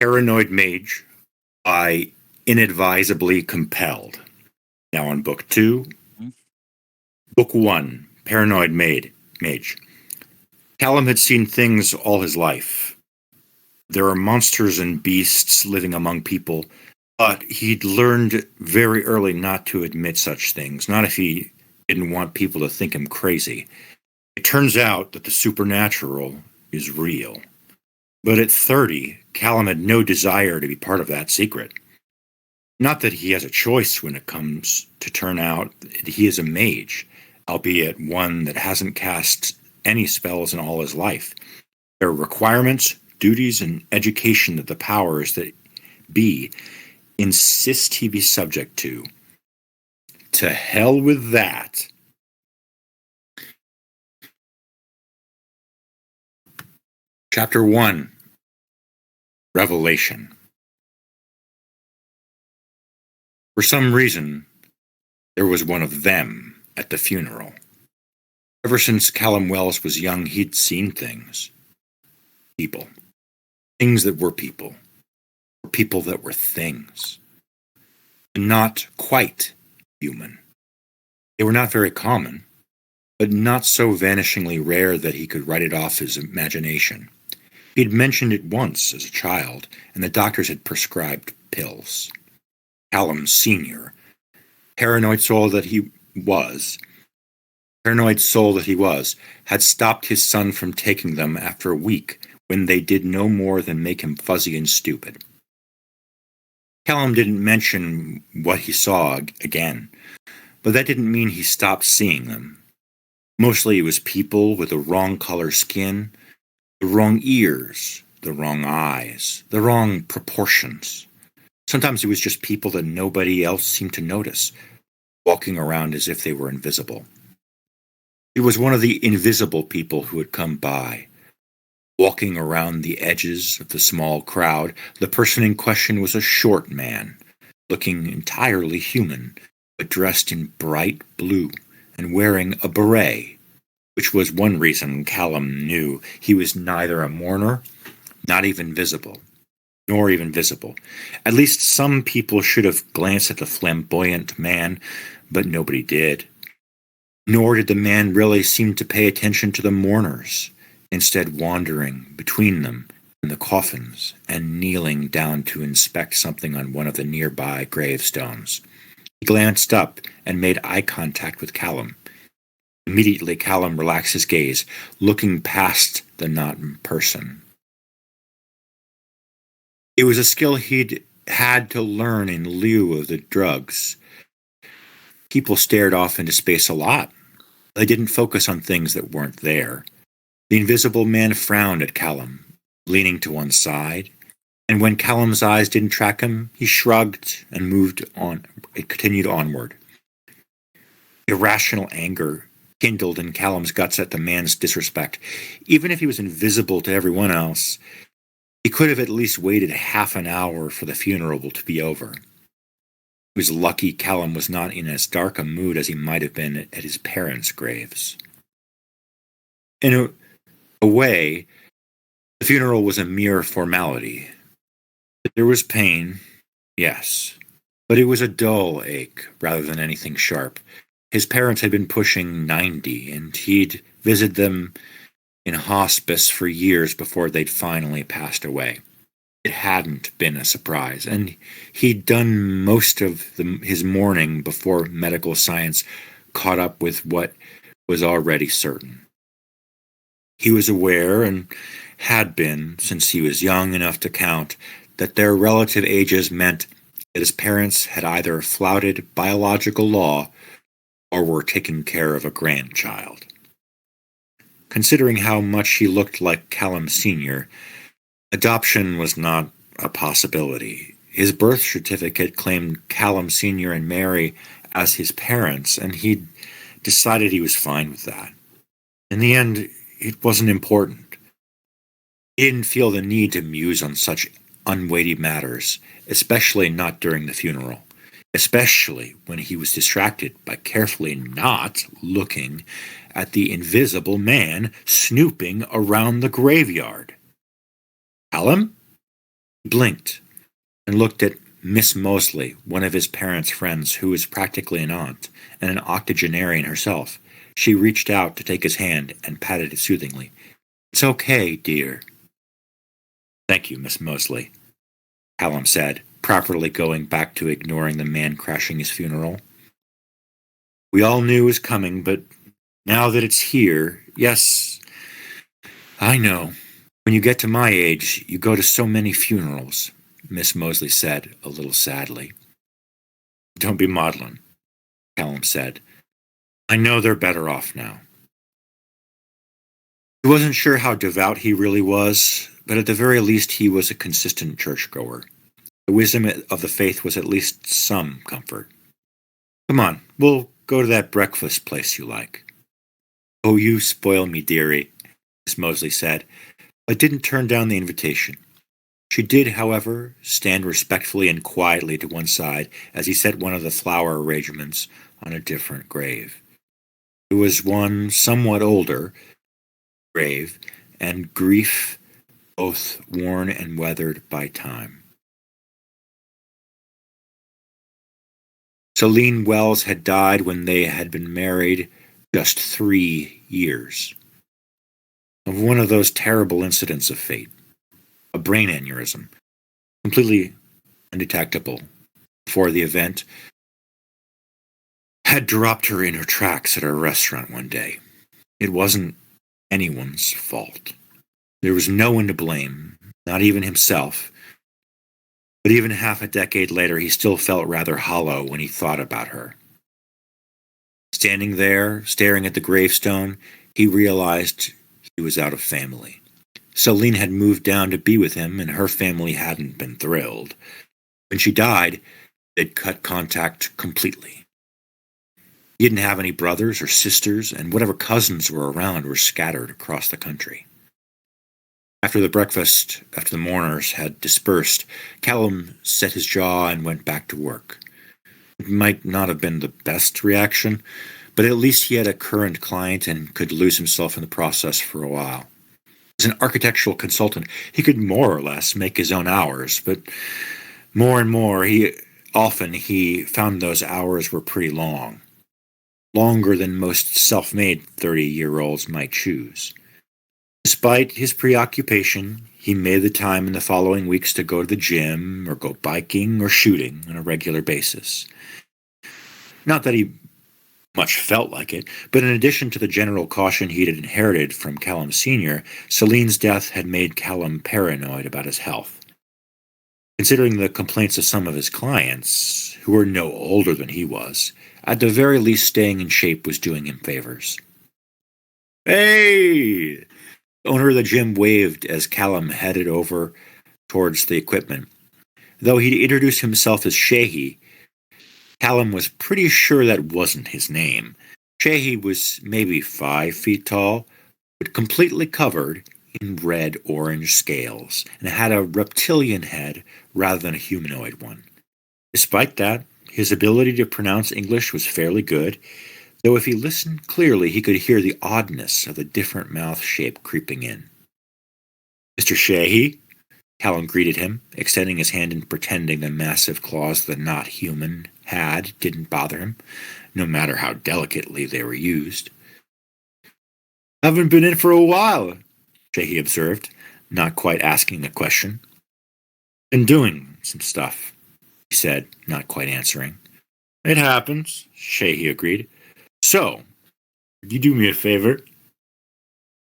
Paranoid Mage by Inadvisably Compelled. Now on Book 2. Book 1, Paranoid Mage. Callum had seen things all his life. There are monsters and beasts living among people, but he'd learned very early not to admit such things, not if he didn't want people to think him crazy. It turns out that the supernatural is real. But at 30, Callum had no desire to be part of that secret. Not that he has a choice when it comes to turn out that he is a mage, albeit one that hasn't cast any spells in all his life. There are requirements, duties, and education that the powers that be insist he be subject to. To hell with that. Chapter 1, Revelation. For some reason, there was one of them at the funeral. Ever since Callum Wells was young, he'd seen things. People. Things that were people. Or people that were things. Not quite human. They were not very common, but not so vanishingly rare that he could write it off his imagination. He'd mentioned it once as a child, and the doctors had prescribed pills. Callum Sr., paranoid soul that he was, had stopped his son from taking them after a week when they did no more than make him fuzzy and stupid. Callum didn't mention what he saw again, but that didn't mean he stopped seeing them. Mostly it was people with the wrong color skin, the wrong ears, the wrong eyes, the wrong proportions. Sometimes it was just people that nobody else seemed to notice, walking around as if they were invisible. It was one of the invisible people who had come by. Walking around the edges of the small crowd, the person in question was a short man, looking entirely human, but dressed in bright blue and wearing a beret, which was one reason Callum knew he was neither a mourner, nor even visible. At least some people should have glanced at the flamboyant man, but nobody did. Nor did the man really seem to pay attention to the mourners, instead wandering between them and the coffins and kneeling down to inspect something on one of the nearby gravestones. He glanced up and made eye contact with Callum. Immediately, Callum relaxed his gaze, looking past the not person. It was a skill he'd had to learn in lieu of the drugs. People stared off into space a lot. They didn't focus on things that weren't there. The invisible man frowned at Callum, leaning to one side, and when Callum's eyes didn't track him, he shrugged and moved on. It continued onward. Irrational anger kindled in Callum's guts at the man's disrespect. Even if he was invisible to everyone else, he could have at least waited half an hour for the funeral to be over. He was lucky Callum was not in as dark a mood as he might have been at his parents' graves. In a way, the funeral was a mere formality. There was pain, yes, but it was a dull ache rather than anything sharp. His parents had been pushing 90, and he'd visited them in hospice for years before they'd finally passed away. It hadn't been a surprise, and he'd done most of his mourning before medical science caught up with what was already certain. He was aware, and had been since he was young enough to count, that their relative ages meant that his parents had either flouted biological law or were taking care of a grandchild. Considering how much he looked like Callum Sr., adoption was not a possibility. His birth certificate claimed Callum Sr. and Mary as his parents, and he'd decided he was fine with that. In the end, it wasn't important. He didn't feel the need to muse on such unweighty matters, especially not during the funeral, especially when he was distracted by carefully not looking at the invisible man snooping around the graveyard. Callum? He blinked and looked at Miss Mosley, one of his parents' friends who was practically an aunt and an octogenarian herself. She reached out to take his hand and patted it soothingly. "It's okay, dear." "Thank you, Miss Mosley," Callum said, properly going back to ignoring the man crashing his funeral. "We all knew it was coming, but now that it's here, yes, I know. When you get to my age, you go to so many funerals," Miss Mosley said, a little sadly. "Don't be maudlin," Callum said. "I know they're better off now." He wasn't sure how devout he really was, but at the very least he was a consistent churchgoer. The wisdom of the faith was at least some comfort. "Come on, we'll go to that breakfast place you like." "Oh, you spoil me, dearie," Miss Mosley said, but didn't turn down the invitation. She did, however, stand respectfully and quietly to one side as he set one of the flower arrangements on a different grave. It was one somewhat older grave, and grief both worn and weathered by time. Celine Wells had died when they had been married just 3 years. Of one of those terrible incidents of fate. A brain aneurysm, completely undetectable before the event, had dropped her in her tracks at a restaurant one day. It wasn't anyone's fault. There was no one to blame, not even himself. But even half a decade later, he still felt rather hollow when he thought about her. Standing there, staring at the gravestone, he realized he was out of family. Celine had moved down to be with him, and her family hadn't been thrilled. When she died, they'd cut contact completely. He didn't have any brothers or sisters, and whatever cousins were around were scattered across the country. After the mourners had dispersed, Callum set his jaw and went back to work. It might not have been the best reaction, but at least he had a current client and could lose himself in the process for a while. As an architectural consultant, he could more or less make his own hours, but more and more, he found those hours were pretty long. Longer than most self-made 30-year-olds might choose. Despite his preoccupation, he made the time in the following weeks to go to the gym or go biking or shooting on a regular basis. Not that he much felt like it, but in addition to the general caution he had inherited from Callum Sr., Celine's death had made Callum paranoid about his health. Considering the complaints of some of his clients, who were no older than he was, at the very least staying in shape was doing him favors. "Hey!" The owner of the gym waved as Callum headed over towards the equipment. Though he'd introduced himself as Shehi, Callum was pretty sure that wasn't his name. Shehi was maybe 5 feet tall, but completely covered in red-orange scales, and had a reptilian head rather than a humanoid one. Despite that, his ability to pronounce English was fairly good, though if he listened clearly he could hear the oddness of the different mouth shape creeping in. "Mr. Shehi?" Callum greeted him, extending his hand and pretending the massive claws the not-human had didn't bother him, no matter how delicately they were used. "Haven't been in for a while," Shehi observed, not quite asking the question. "Been doing some stuff," he said, not quite answering. "It happens," Shehi agreed. "So, could you do me a favor?"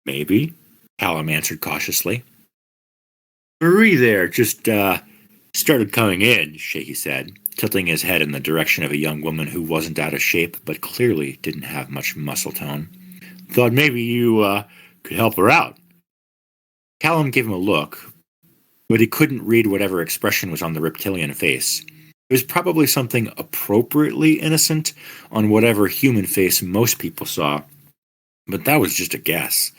"Maybe," Callum answered cautiously. "Marie there just, started coming in," Shehi said, tilting his head in the direction of a young woman who wasn't out of shape but clearly didn't have much muscle tone. "Thought maybe you, could help her out." Callum gave him a look, but he couldn't read whatever expression was on the reptilian face. It was probably something appropriately innocent on whatever human face most people saw, but that was just a guess.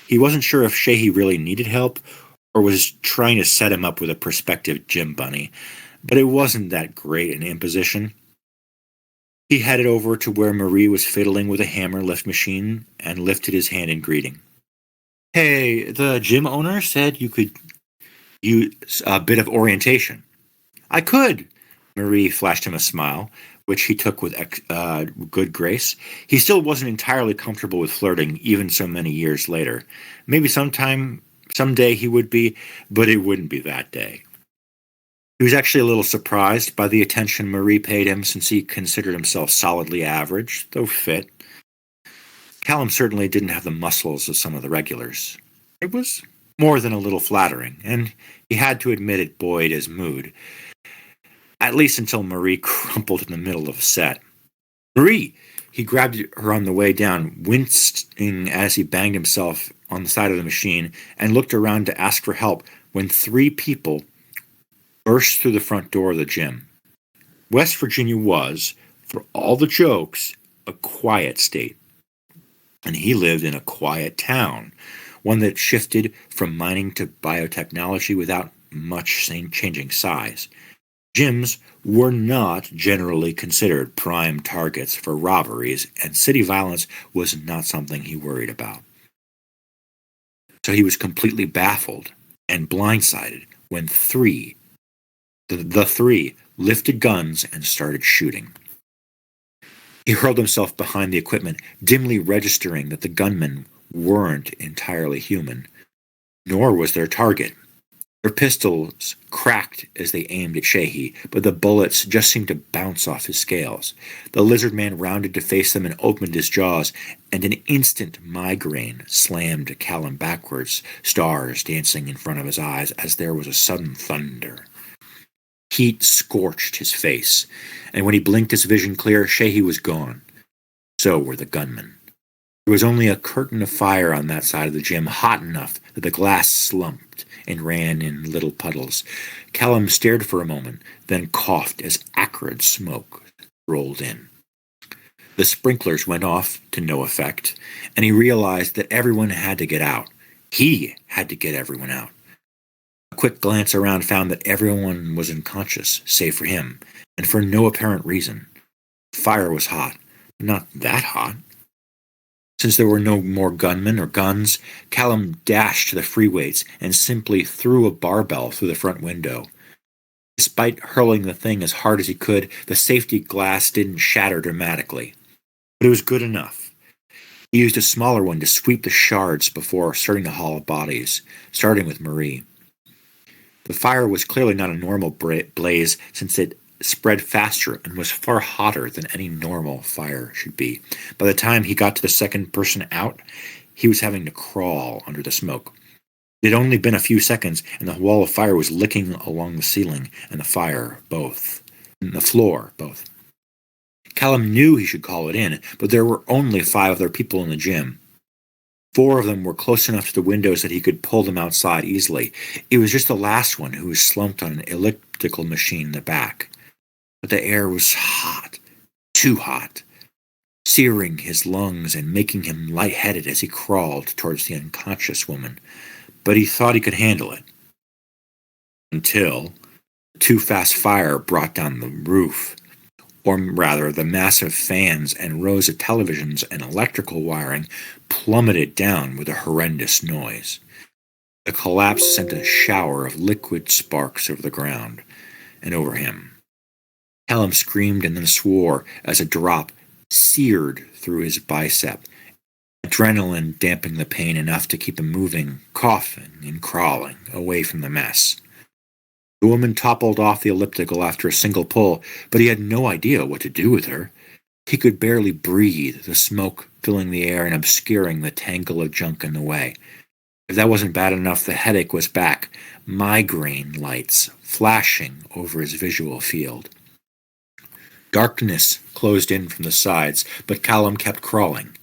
He wasn't sure if Shehi really needed help or was trying to set him up with a prospective gym bunny, but it wasn't that great an imposition. He headed over to where Marie was fiddling with a hammer lift machine and lifted his hand in greeting. "Hey, the gym owner said you could use a bit of orientation. I could. Marie flashed him a smile, which he took with good grace. He still wasn't entirely comfortable with flirting, even so many years later. Maybe someday he would be, but it wouldn't be that day. He was actually a little surprised by the attention Marie paid him, since he considered himself solidly average, though fit. Callum certainly didn't have the muscles of some of the regulars. It was more than a little flattering, and he had to admit it buoyed his mood. At least until Marie crumpled in the middle of a set. Marie! He grabbed her on the way down, wincing as he banged himself on the side of the machine, and looked around to ask for help when 3 people burst through the front door of the gym. West Virginia was, for all the jokes, a quiet state. And he lived in a quiet town, one that shifted from mining to biotechnology without much changing size. Gyms were not generally considered prime targets for robberies, and city violence was not something he worried about. So he was completely baffled and blindsided when the three lifted guns and started shooting. He hurled himself behind the equipment, dimly registering that the gunmen weren't entirely human, nor was their target. Their pistols cracked as they aimed at Sheehy, but the bullets just seemed to bounce off his scales. The lizard man rounded to face them and opened his jaws, and an instant migraine slammed Callum backwards, stars dancing in front of his eyes as there was a sudden thunder. Heat scorched his face, and when he blinked his vision clear, Sheehy was gone. So were the gunmen. There was only a curtain of fire on that side of the gym, hot enough that the glass slumped and ran in little puddles. Callum stared for a moment, then coughed as acrid smoke rolled in. The sprinklers went off to no effect, and he realized that everyone had to get out. He had to get everyone out. A quick glance around found that everyone was unconscious, save for him, and for no apparent reason. The fire was hot, but not that hot. Since there were no more gunmen or guns, Callum dashed to the free weights and simply threw a barbell through the front window. Despite hurling the thing as hard as he could, the safety glass didn't shatter dramatically. But it was good enough. He used a smaller one to sweep the shards before starting to haul bodies, starting with Marie. The fire was clearly not a normal blaze, since it spread faster and was far hotter than any normal fire should be. By the time he got to the second person out, he was having to crawl under the smoke. It had only been a few seconds, and the wall of fire was licking along the ceiling and the floor both. Callum knew he should call it in, but there were only 5 other people in the gym. 4 of them were close enough to the windows that he could pull them outside easily. It was just the last one who was slumped on an elliptical machine in the back. But the air was hot, too hot, searing his lungs and making him lightheaded as he crawled towards the unconscious woman. But he thought he could handle it. Until too fast fire brought down the roof, or rather the massive fans and rows of televisions and electrical wiring plummeted down with a horrendous noise. The collapse sent a shower of liquid sparks over the ground and over him. Callum screamed and then swore as a drop seared through his bicep, adrenaline damping the pain enough to keep him moving, coughing and crawling away from the mess. The woman toppled off the elliptical after a single pull, but he had no idea what to do with her. He could barely breathe, the smoke filling the air and obscuring the tangle of junk in the way. If that wasn't bad enough, the headache was back, migraine lights flashing over his visual field. Darkness closed in from the sides, but Callum kept crawling.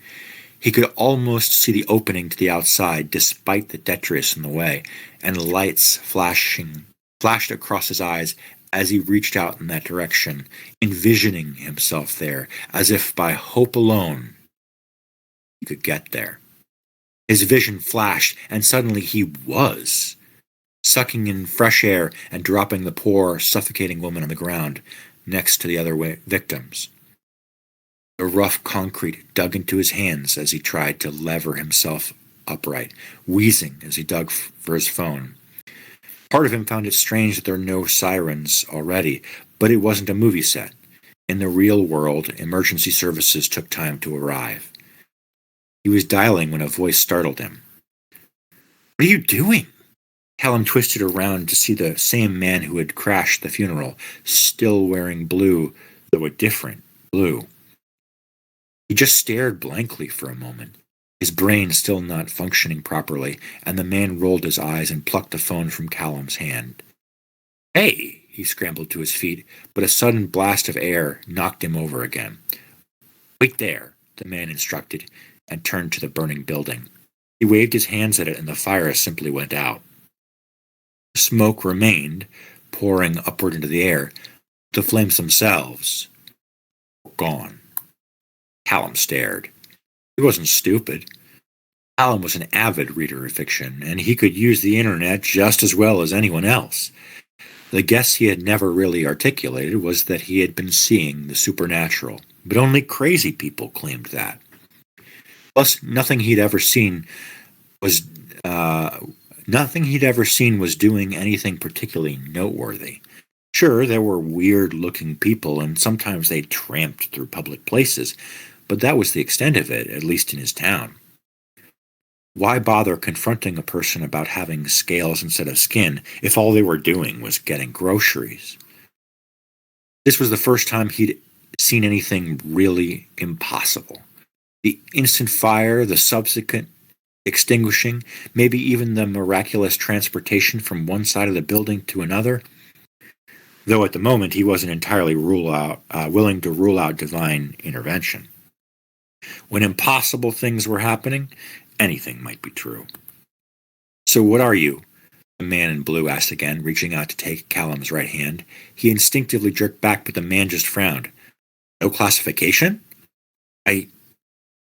He could almost see the opening to the outside despite the detritus in the way, and lights flashed across his eyes as he reached out in that direction, envisioning himself there, as if by hope alone he could get there. His vision flashed, and suddenly he was, sucking in fresh air and dropping the poor, suffocating woman on the ground next to the other victims. The rough concrete dug into his hands as he tried to lever himself upright, wheezing as he dug for his phone. Part of him found it strange that there were no sirens already, but it wasn't a movie set. In the real world, emergency services took time to arrive. He was dialing when a voice startled him. "What are you doing?" Callum twisted around to see the same man who had crashed the funeral, still wearing blue, though a different blue. He just stared blankly for a moment, his brain still not functioning properly, and the man rolled his eyes and plucked the phone from Callum's hand. "Hey!" He scrambled to his feet, but a sudden blast of air knocked him over again. "Wait there," the man instructed, and turned to the burning building. He waved his hands at it, and the fire simply went out. The smoke remained, pouring upward into the air. The flames themselves were gone. Callum stared. He wasn't stupid. Callum was an avid reader of fiction, and he could use the internet just as well as anyone else. The guess he had never really articulated was that he had been seeing the supernatural, but only crazy people claimed that. Plus, nothing he'd ever seen was doing anything particularly noteworthy. Sure, there were weird-looking people, and sometimes they tramped through public places, but that was the extent of it, at least in his town. Why bother confronting a person about having scales instead of skin if all they were doing was getting groceries? This was the first time he'd seen anything really impossible. The instant fire, the subsequent extinguishing, maybe even the miraculous transportation from one side of the building to another. Though at the moment he wasn't entirely willing to rule out divine intervention. When impossible things were happening, anything might be true. "So what are you?" the man in blue asked again, reaching out to take Callum's right hand. He instinctively jerked back, but the man just frowned. "No classification?"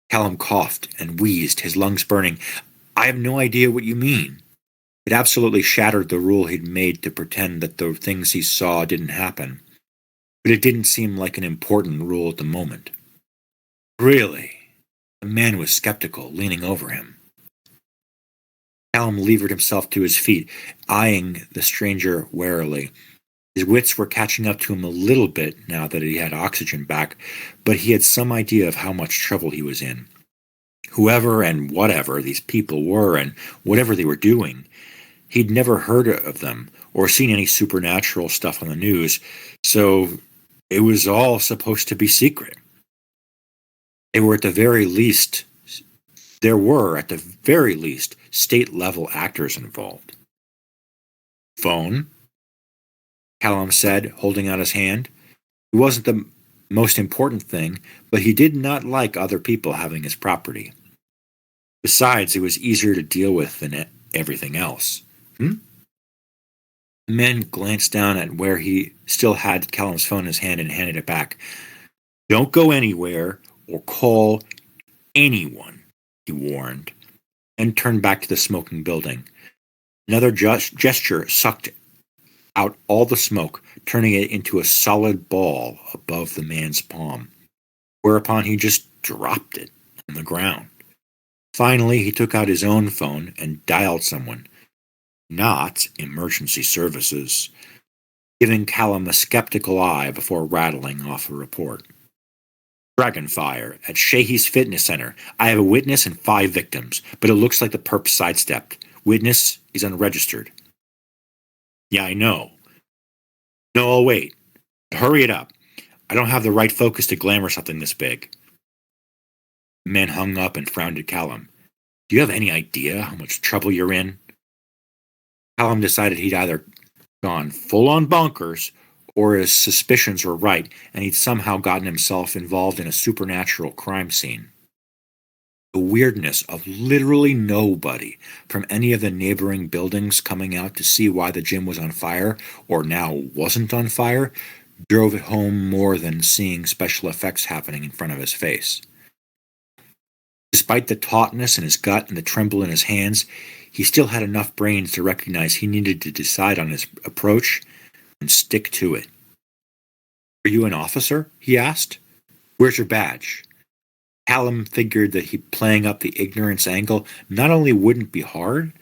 Callum coughed and wheezed, his lungs burning. "I have no idea what you mean." It absolutely shattered the rule he'd made to pretend that the things he saw didn't happen. But it didn't seem like an important rule at the moment. "Really?" The man was skeptical, leaning over him. Callum levered himself to his feet, eyeing the stranger warily. His wits were catching up to him a little bit now that he had oxygen back, but he had some idea of how much trouble he was in. Whoever and whatever these people were and whatever they were doing, he'd never heard of them or seen any supernatural stuff on the news, so it was all supposed to be secret. There were at the very least state-level actors involved. "Phone?" Callum said, holding out his hand. It wasn't the most important thing, but he did not like other people having his property. Besides, it was easier to deal with than everything else. The man glanced down at where he still had Callum's phone in his hand and handed it back. "Don't go anywhere or call anyone," he warned, and turned back to the smoking building. Another gesture sucked out all the smoke, turning it into a solid ball above the man's palm, whereupon he just dropped it on the ground. Finally, he took out his own phone and dialed someone, not emergency services, giving Callum a skeptical eye before rattling off a report. "Dragonfire at Sheehy's Fitness Center. I have a witness and 5 victims, but it looks like the perp sidestepped. Witness is unregistered." "Yeah, I know." "No, I'll wait. Hurry it up. I don't have the right focus to glamour something this big." The man hung up and frowned at Callum. "Do you have any idea how much trouble you're in?" Callum decided he'd either gone full-on bonkers or his suspicions were right, and he'd somehow gotten himself involved in a supernatural crime scene. The weirdness of literally nobody from any of the neighboring buildings coming out to see why the gym was on fire, or now wasn't on fire, drove it home more than seeing special effects happening in front of his face. Despite the tautness in his gut and the tremble in his hands, he still had enough brains to recognize he needed to decide on his approach and stick to it. "Are you an officer?" he asked. "Where's your badge?" Callum figured that playing up the ignorance angle not only wouldn't be hard,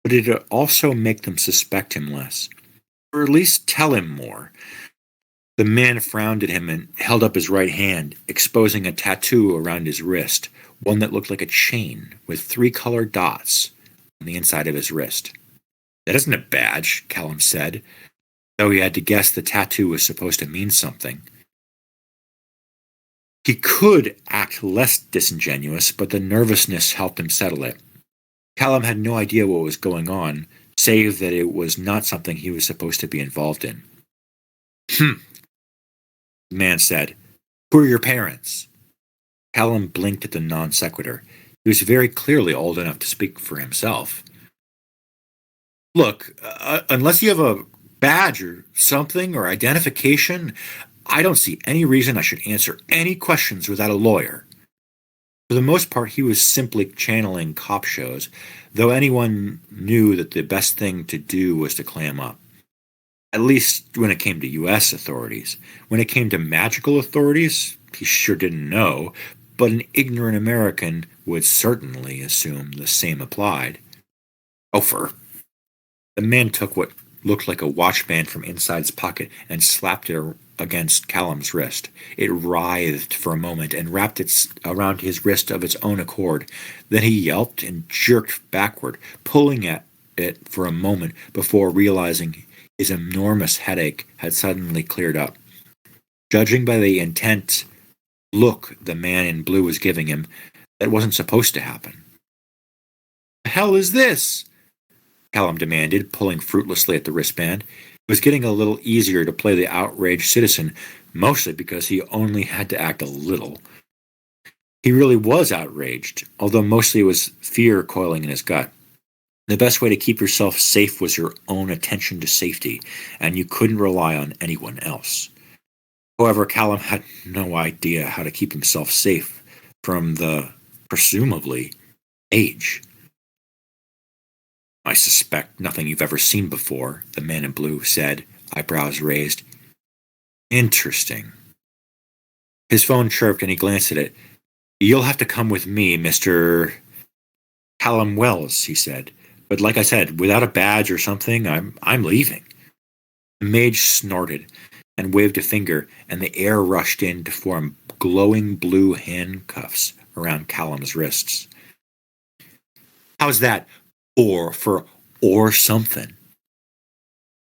but it'd also make them suspect him less, or at least tell him more. The man frowned at him and held up his right hand, exposing a tattoo around his wrist, one that looked like a chain with 3 colored dots on the inside of his wrist. "That isn't a badge," Callum said, though he had to guess the tattoo was supposed to mean something. He could act less disingenuous, but the nervousness helped him settle it. Callum had no idea what was going on, save that it was not something he was supposed to be involved in. The man said. "Who are your parents?" Callum blinked at the non sequitur. He was very clearly old enough to speak for himself. "Look, unless you have a badge or something or identification, I don't see any reason I should answer any questions without a lawyer." For the most part, he was simply channeling cop shows, though anyone knew that the best thing to do was to clam up. At least when it came to U.S. authorities. When it came to magical authorities, he sure didn't know, but an ignorant American would certainly assume the same applied. "Ofer." The man took what looked like a watch band from inside his pocket and slapped it against Callum's wrist. It writhed for a moment and wrapped it around his wrist of its own accord. Then he yelped and jerked backward, pulling at it for a moment before realizing his enormous headache had suddenly cleared up. Judging by the intense look the man in blue was giving him, that wasn't supposed to happen. "The hell is this?" Callum demanded, pulling fruitlessly at the wristband. It was getting a little easier to play the outraged citizen, mostly because he only had to act a little. He really was outraged, although mostly it was fear coiling in his gut. The best way to keep yourself safe was your own attention to safety, and you couldn't rely on anyone else. However, Callum had no idea how to keep himself safe from the, presumably, Mage. "I suspect nothing you've ever seen before," the man in blue said, eyebrows raised. "Interesting." His phone chirped and he glanced at it. "You'll have to come with me, Mr. Callum Wells," he said. "But like I said, without a badge or something, I'm leaving." The mage snorted and waved a finger, and the air rushed in to form glowing blue handcuffs around Callum's wrists. "How's that? Or something?"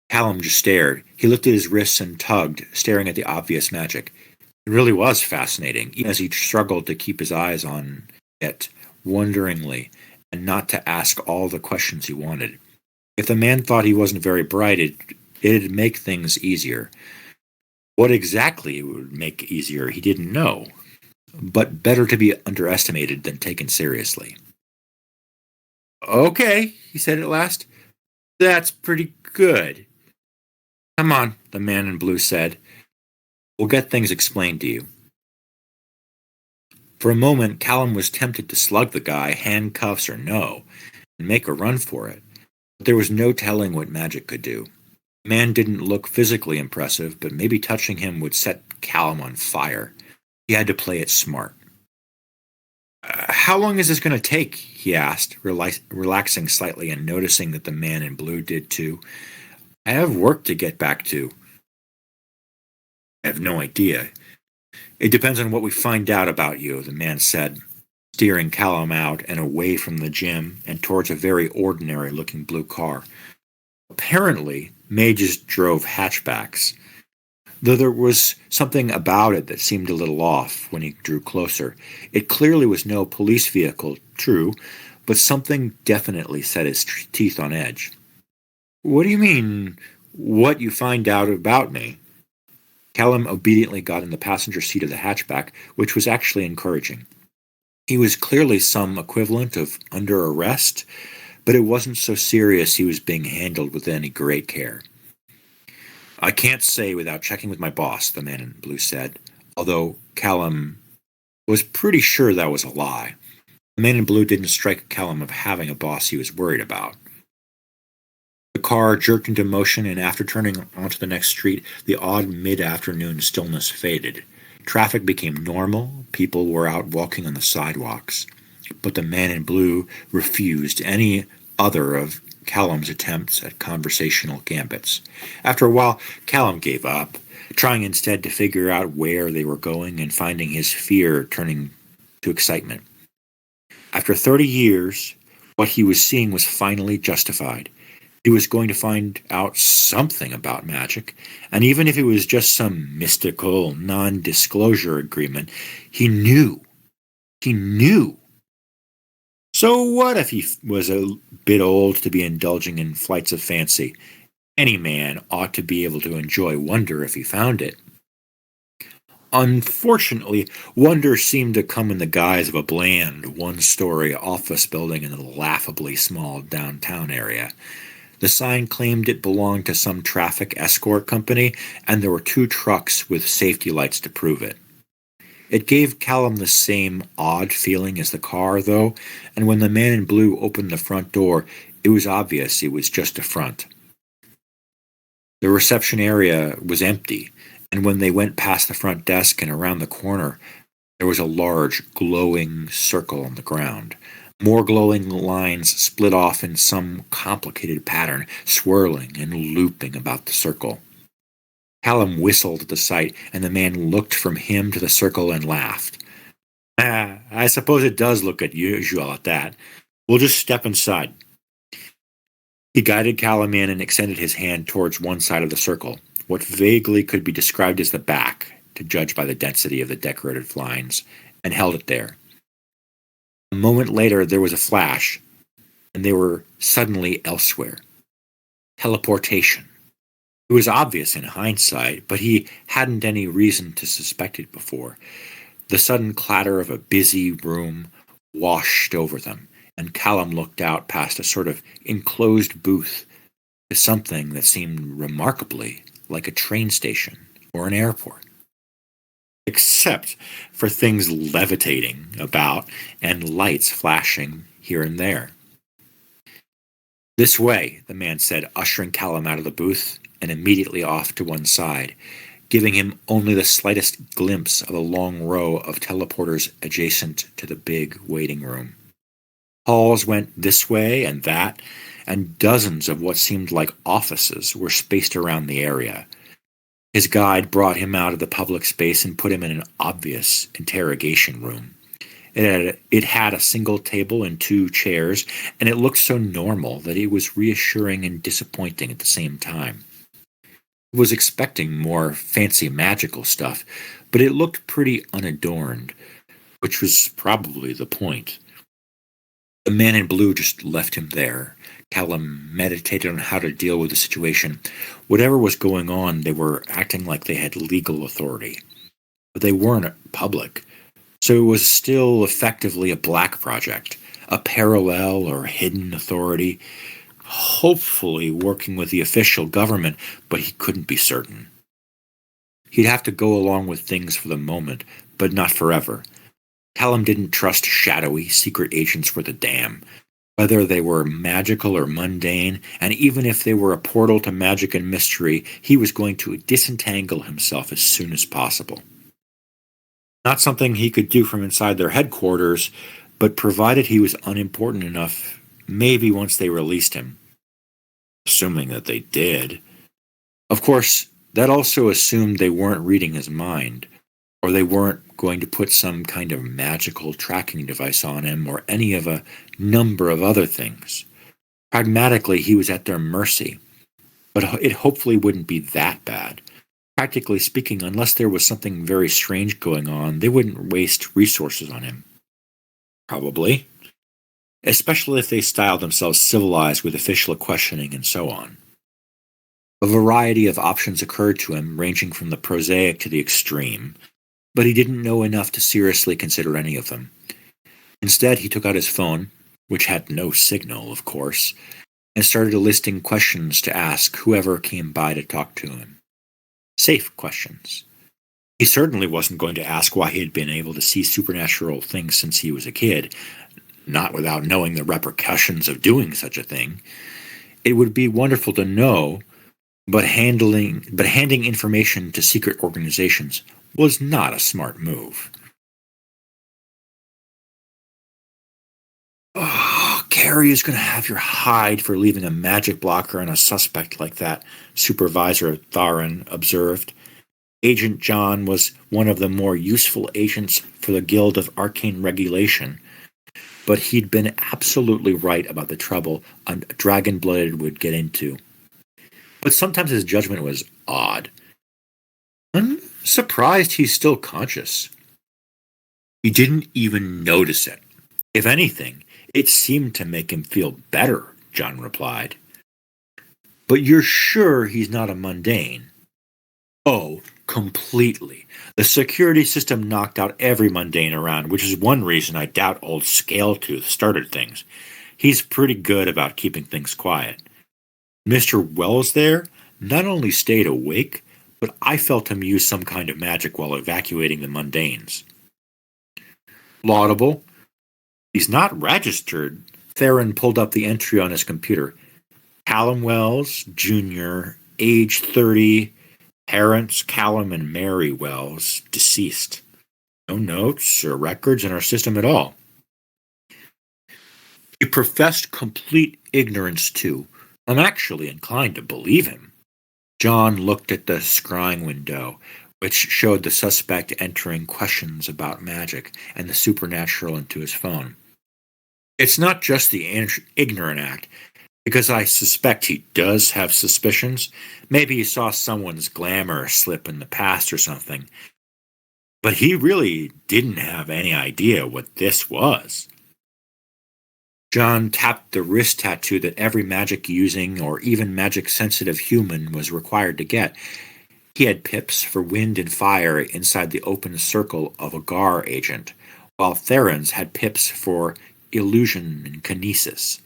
Callum just stared. He looked at his wrists and tugged, staring at the obvious magic. It really was fascinating, even as he struggled to keep his eyes on it, wonderingly, and not to ask all the questions he wanted. If the man thought he wasn't very bright, it'd make things easier. What exactly it would make easier, he didn't know. But better to be underestimated than taken seriously. "Okay," he said at last. "That's pretty good." "Come on," the man in blue said. "We'll get things explained to you." For a moment, Callum was tempted to slug the guy, handcuffs or no, and make a run for it. But there was no telling what magic could do. The man didn't look physically impressive, but maybe touching him would set Callum on fire. He had to play it smart. "How long is this going to take?" he asked, relaxing slightly and noticing that the man in blue did too. "I have work to get back to." "I have no idea. It depends on what we find out about you," the man said, steering Callum out and away from the gym and towards a very ordinary-looking blue car. Apparently, Mages drove hatchbacks, though there was something about it that seemed a little off when he drew closer. It clearly was no police vehicle, true, but something definitely set his teeth on edge. "What do you mean, what you find out about me?" Callum obediently got in the passenger seat of the hatchback, which was actually encouraging. He was clearly some equivalent of under arrest, but it wasn't so serious he was being handled with any great care. "I can't say without checking with my boss," the man in blue said, although Callum was pretty sure that was a lie. The man in blue didn't strike Callum of having a boss he was worried about. The car jerked into motion, and after turning onto the next street, the odd mid-afternoon stillness faded. Traffic became normal. People were out walking on the sidewalks. But the man in blue refused any other of Callum's attempts at conversational gambits. After a while, Callum gave up, trying instead to figure out where they were going and finding his fear turning to excitement. After 30 years, what he was seeing was finally justified. He was going to find out something about magic, and even if it was just some mystical, non-disclosure agreement, he knew. He knew. So what if he was a bit old to be indulging in flights of fancy? Any man ought to be able to enjoy wonder if he found it. Unfortunately, wonder seemed to come in the guise of a bland, one-story office building in a laughably small downtown area. The sign claimed it belonged to some traffic escort company, and there were 2 trucks with safety lights to prove it. It gave Callum the same odd feeling as the car, though, and when the man in blue opened the front door, it was obvious it was just a front. The reception area was empty, and when they went past the front desk and around the corner, there was a large, glowing circle on the ground. More glowing lines split off in some complicated pattern, swirling and looping about the circle. Callum whistled at the sight, and the man looked from him to the circle and laughed. I suppose it does look unusual at that. We'll just step inside. He guided Callum in and extended his hand towards one side of the circle, what vaguely could be described as the back, to judge by the density of the decorated lines, and held it there. A moment later, there was a flash, and they were suddenly elsewhere. Teleportation. It was obvious in hindsight, but he hadn't any reason to suspect it before. The sudden clatter of a busy room washed over them, and Callum looked out past a sort of enclosed booth to something that seemed remarkably like a train station or an airport. Except for things levitating about and lights flashing here and there. This way, the man said, ushering Callum out of the booth and immediately off to one side, giving him only the slightest glimpse of a long row of teleporters adjacent to the big waiting room. Halls went this way and that, and dozens of what seemed like offices were spaced around the area. His guide brought him out of the public space and put him in an obvious interrogation room. It had a single table and 2 chairs, and it looked so normal that it was reassuring and disappointing at the same time. He was expecting more fancy magical stuff, but it looked pretty unadorned, which was probably the point. The man in blue just left him there. Callum meditated on how to deal with the situation. Whatever was going on, they were acting like they had legal authority. But they weren't public, so it was still effectively a black project, a parallel or hidden authority, hopefully working with the official government, but he couldn't be certain. He'd have to go along with things for the moment, but not forever. Callum didn't trust shadowy, secret agents worth a damn, whether they were magical or mundane, and even if they were a portal to magic and mystery, he was going to disentangle himself as soon as possible. Not something he could do from inside their headquarters, but provided he was unimportant enough, maybe once they released him. Assuming that they did. Of course, that also assumed they weren't reading his mind, or they weren't going to put some kind of magical tracking device on him, or any of a number of other things. Pragmatically, he was at their mercy, but it hopefully wouldn't be that bad. Practically speaking, unless there was something very strange going on, they wouldn't waste resources on him. Probably. Especially if they styled themselves civilized with official questioning and so on. A variety of options occurred to him, ranging from the prosaic to the extreme, but he didn't know enough to seriously consider any of them. Instead, he took out his phone, which had no signal, of course, and started listing questions to ask whoever came by to talk to him. Safe questions. He certainly wasn't going to ask why he had been able to see supernatural things since he was a kid, not without knowing the repercussions of doing such a thing. It would be wonderful to know, but handing information to secret organizations was not a smart move. Oh, Barry is going to have your hide for leaving a magic blocker on a suspect like that, Supervisor Tharan observed. Agent John was one of the more useful agents for the Guild of Arcane Regulation, but he'd been absolutely right about the trouble a dragon-blooded would get into. But sometimes his judgment was odd. I'm surprised he's still conscious. He didn't even notice it. If anything, it seemed to make him feel better, John replied. But you're sure he's not a mundane? Oh, completely. The security system knocked out every mundane around, which is one reason I doubt old Scaletooth started things. He's pretty good about keeping things quiet. Mr. Wells there not only stayed awake, but I felt him use some kind of magic while evacuating the mundanes. Laudable. He's not registered. Theron pulled up the entry on his computer. Callum Wells, Jr., age 30, parents Callum and Mary Wells, deceased. No notes or records in our system at all. He professed complete ignorance, too. I'm actually inclined to believe him. John looked at the scrying window, which showed the suspect entering questions about magic and the supernatural into his phone. It's not just the ignorant act, because I suspect he does have suspicions. Maybe he saw someone's glamour slip in the past or something. But he really didn't have any idea what this was. John tapped the wrist tattoo that every magic-using or even magic-sensitive human was required to get. He had pips for wind and fire inside the open circle of a GAR agent, while Theron's had pips for illusion and kinesis.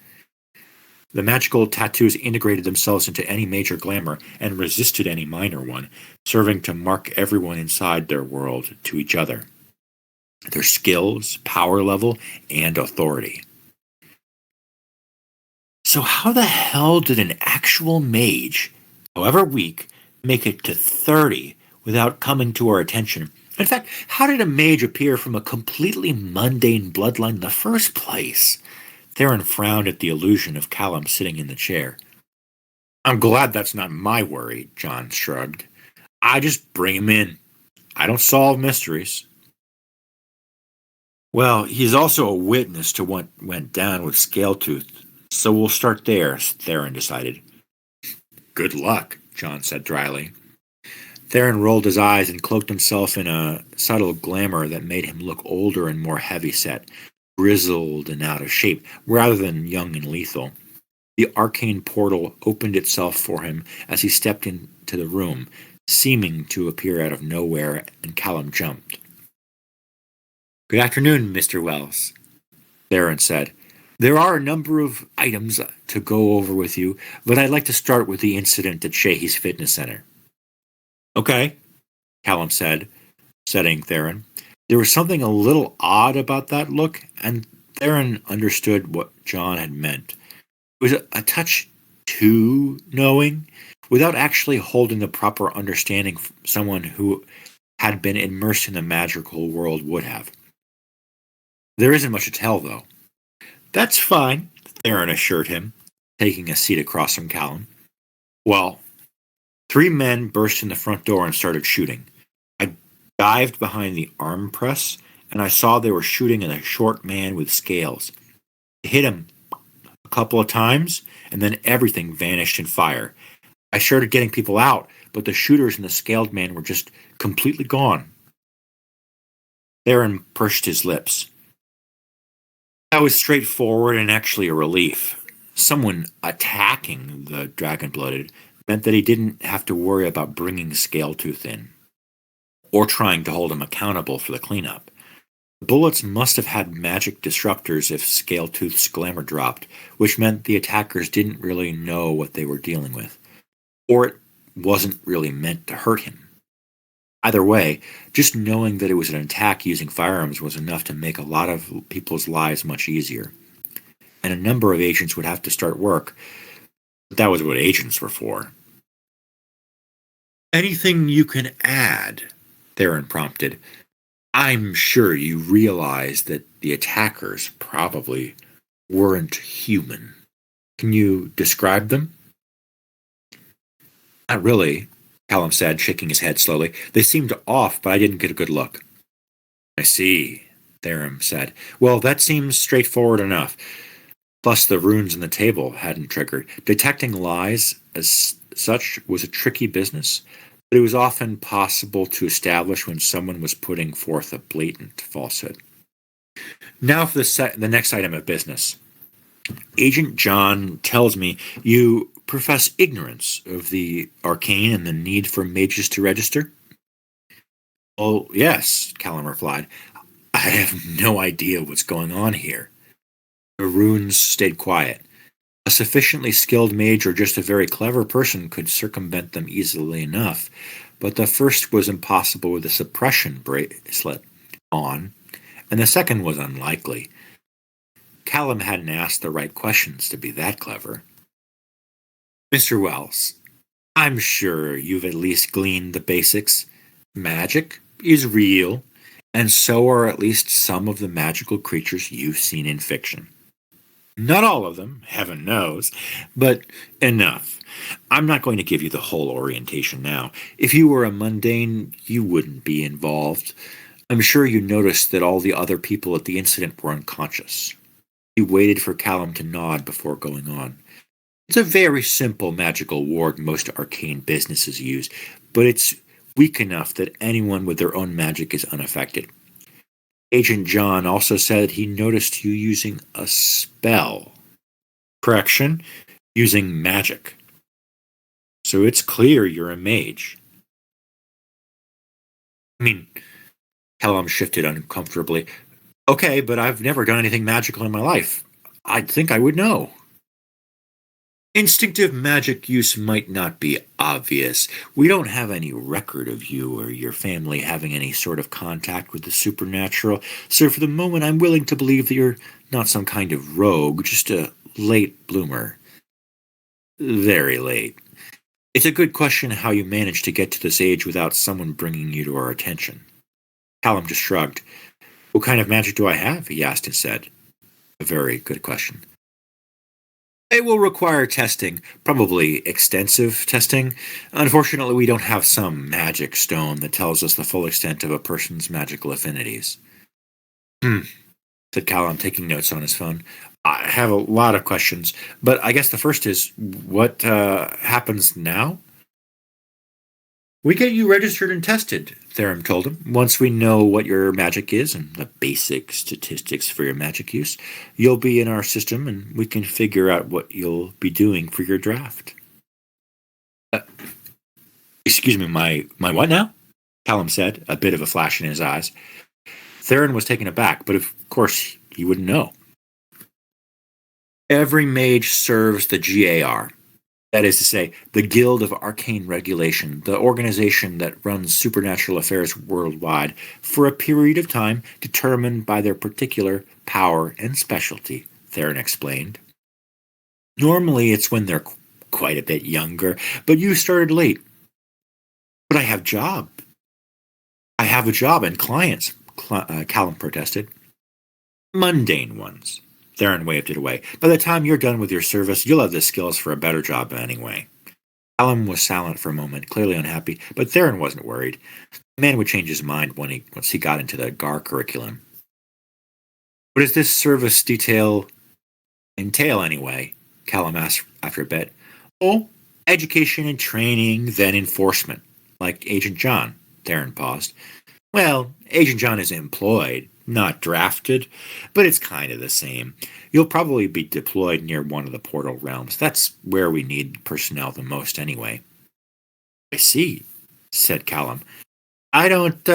The magical tattoos integrated themselves into any major glamour and resisted any minor one, serving to mark everyone inside their world to each other, their skills, power level, and authority. So how the hell did an actual mage, however weak, make it to 30 without coming to our attention? In fact, how did a mage appear from a completely mundane bloodline in the first place? Theron frowned at the illusion of Callum sitting in the chair. I'm glad that's not my worry, John shrugged. I just bring him in. I don't solve mysteries. Well, he's also a witness to what went down with Scaletooth, so we'll start there, Theron decided. Good luck, John said dryly. Theron rolled his eyes and cloaked himself in a subtle glamour that made him look older and more heavy-set, grizzled and out of shape, rather than young and lethal. The arcane portal opened itself for him as he stepped into the room, seeming to appear out of nowhere, and Callum jumped. Good afternoon, Mr. Wells, Theron said. There are a number of items to go over with you, but I'd like to start with the incident at Sheahy's Fitness Center. Okay, Callum said, setting Theron. There was something a little odd about that look, and Theron understood what John had meant. It was a touch too knowing, without actually holding the proper understanding someone who had been immersed in the magical world would have. There isn't much to tell, though. That's fine, Theron assured him, taking a seat across from Callum. Well, 3 men burst in the front door and started shooting. I dived behind the arm press, and I saw they were shooting at a short man with scales. I hit him a couple of times, and then everything vanished in fire. I started getting people out, but the shooters and the scaled man were just completely gone. Theron pursed his lips. That was straightforward and actually a relief. Someone attacking the dragon-blooded meant that he didn't have to worry about bringing Scaletooth in, or trying to hold him accountable for the cleanup. The bullets must have had magic disruptors if Scaletooth's glamour dropped, which meant the attackers didn't really know what they were dealing with, or it wasn't really meant to hurt him. Either way, just knowing that it was an attack using firearms was enough to make a lot of people's lives much easier. And a number of agents would have to start work, but that was what agents were for. Anything you can add? Theron prompted. I'm sure you realize that the attackers probably weren't human. Can you describe them? Not really, Callum said, shaking his head slowly. They seemed off, but I didn't get a good look. I see, Theron said. Well, that seems straightforward enough. Plus, the runes in the table hadn't triggered. Detecting lies as such was a tricky business, but it was often possible to establish when someone was putting forth a blatant falsehood. Now for the next item of business. Agent John tells me you profess ignorance of the arcane and the need for mages to register? Oh, yes, Callum replied. I have no idea what's going on here. The runes stayed quiet. A sufficiently skilled mage or just a very clever person could circumvent them easily enough, but the first was impossible with a suppression bracelet on, and the second was unlikely. Callum hadn't asked the right questions to be that clever. Mr. Wells, I'm sure you've at least gleaned the basics. Magic is real, and so are at least some of the magical creatures you've seen in fiction. Not all of them, heaven knows, but enough. I'm not going to give you the whole orientation now. If you were a mundane, you wouldn't be involved. I'm sure you noticed that all the other people at the incident were unconscious. He waited for Callum to nod before going on. It's a very simple magical ward most arcane businesses use, but it's weak enough that anyone with their own magic is unaffected. Agent John also said he noticed you using a spell. Correction, using magic. So it's clear you're a mage. Callum shifted uncomfortably. Okay, but I've never done anything magical in my life. I'd think I would know. Instinctive magic use might not be obvious. We don't have any record of you or your family having any sort of contact with the supernatural, so for the moment I'm willing to believe that you're not some kind of rogue, just a late bloomer. Very late. It's a good question how you managed to get to this age without someone bringing you to our attention. Callum just shrugged. What kind of magic do I have? He asked instead. A very good question. It will require testing, probably extensive testing. Unfortunately, we don't have some magic stone that tells us the full extent of a person's magical affinities. Said Callum, taking notes on his phone. I have a lot of questions, but I guess the first is, what happens now? We get you registered and tested, Theron told him. Once we know what your magic is and the basic statistics for your magic use, you'll be in our system and we can figure out what you'll be doing for your draft. Excuse me, my what now? Callum said, a bit of a flash in his eyes. Theron was taken aback, but of course he wouldn't know. Every mage serves the GAR. That is to say, the Guild of Arcane Regulation, the organization that runs supernatural affairs worldwide, for a period of time determined by their particular power and specialty, Theron explained. Normally it's when they're quite a bit younger, but you started late. But I have a job and clients, Callum protested. Mundane ones. Theron waved it away. By the time you're done with your service, you'll have the skills for a better job anyway. Callum was silent for a moment, clearly unhappy, but Theron wasn't worried. The man would change his mind once he got into the GAR curriculum. What does this service detail entail anyway? Callum asked after a bit. Oh, education and training, then enforcement, like Agent John. Theron paused. Well, Agent John is employed, not drafted, but it's kind of the same. You'll probably be deployed near one of the portal realms. That's where we need personnel the most anyway. I see, said Callum. I don't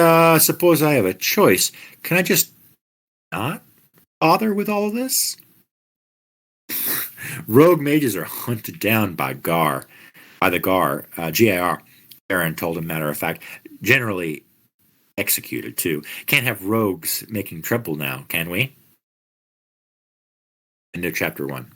suppose I have a choice. Can I just not bother with all of this? Rogue mages are hunted down by the GAR, Aaron told him, matter of fact. Generally executed, too. Can't have rogues making trouble now, can we? End of chapter 1.